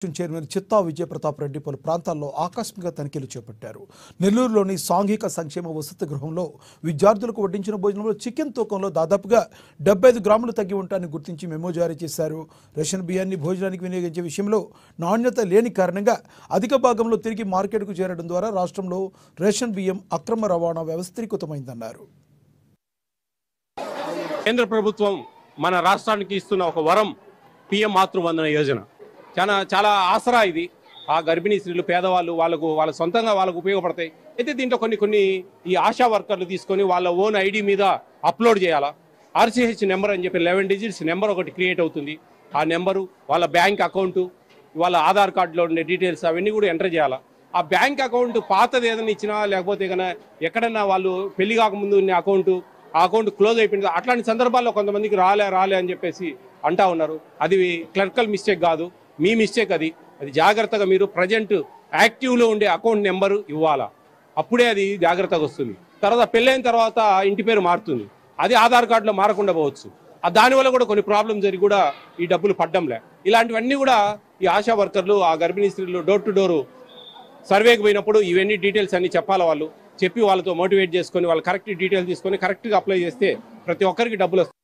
Chairman చిత్తా విజయప్రతాప్ రెడ్డి పలు ప్రాంతాల్లో ఆకస్మిక తనిఖీలు చేపట్టారు. నెల్లూరులోని సాంఘిక సంక్షేమ వసతి గృహంలో విద్యార్థులకు వడ్డించిన భోజనంలో చికెన్ తూకంలో దాదాపుగా 75 గ్రాములు తగ్గి ఉంటాయని గుర్తించి మెమో జారీ చేశారు. రేషన్ బియ్యాన్ని భోజనానికి వినియోగించే విషయంలో నాణ్యత లేని కారణంగా అధిక భాగంలో తిరిగి మార్కెట్కు చేరడం ద్వారా రాష్ట్రంలో రేషన్ బియ్యం అక్రమ రవాణా వ్యవస్థీకృతమైందన్నారు. కేంద్ర ప్రభుత్వం మన రాష్ట్రానికి ఇస్తున్న ఒక వరం పీఎం మాతృవందన యోజన. చాలా ఆసరా ఇది. ఆ గర్భిణీ స్త్రీలు, పేదవాళ్ళు, వాళ్ళ సొంతంగా వాళ్ళకు ఉపయోగపడతాయి. అయితే దీంట్లో కొన్ని ఈ ఆశా వర్కర్లు తీసుకొని వాళ్ళ ఓన్ ఐడి మీద అప్లోడ్ చేయాలా. ఆర్సీహెచ్ నెంబర్ అని చెప్పి 11 డిజిట్స్ నెంబర్ ఒకటి క్రియేట్ అవుతుంది. ఆ నెంబరు, వాళ్ళ బ్యాంక్ అకౌంటు, వాళ్ళ ఆధార్ కార్డులో ఉండే డీటెయిల్స్ అవన్నీ కూడా ఎంటర్ చేయాలా. ఆ బ్యాంక్ అకౌంట్ పాతది ఏదైనా ఇచ్చినా, లేకపోతే కన్నా ఎక్కడన్నా వాళ్ళు పెళ్లి కాకముందు ఉన్న అకౌంటు, ఆ అకౌంట్ క్లోజ్ అయిపోయింది. అట్లాంటి సందర్భాల్లో కొంతమందికి రాలే అని చెప్పేసి అంటా ఉన్నారు. అది క్లర్కల్ మిస్టేక్ కాదు, మీ మిస్టేక్. అది జాగ్రత్తగా మీరు ప్రజెంట్ యాక్టివ్లో ఉండే అకౌంట్ నెంబరు ఇవ్వాలా. అప్పుడే అది జాగ్రత్తగా వస్తుంది. తర్వాత పెళ్ళైన తర్వాత ఇంటి పేరు మారుతుంది, అది ఆధార్ కార్డులో మారకుండా పోవచ్చు. దానివల్ల కూడా కొన్ని ప్రాబ్లమ్స్ జరిగి కూడా ఈ డబ్బులు పడ్డంలే. ఇలాంటివన్నీ కూడా ఈ ఆశా వర్కర్లు, ఆ గర్భిణీ స్త్రీలు డోర్ టు డోర్ సర్వేకి పోయినప్పుడు ఇవన్నీ డీటెయిల్స్ అన్ని చెప్పాలి. వాళ్ళు చెప్పి వాళ్ళతో మోటివేట్ చేసుకొని వాళ్ళు కరెక్ట్ డీటెయిల్స్ తీసుకొని కరెక్ట్గా అప్లై చేస్తే ప్రతి ఒక్కరికి డబ్బులు వస్తాయి.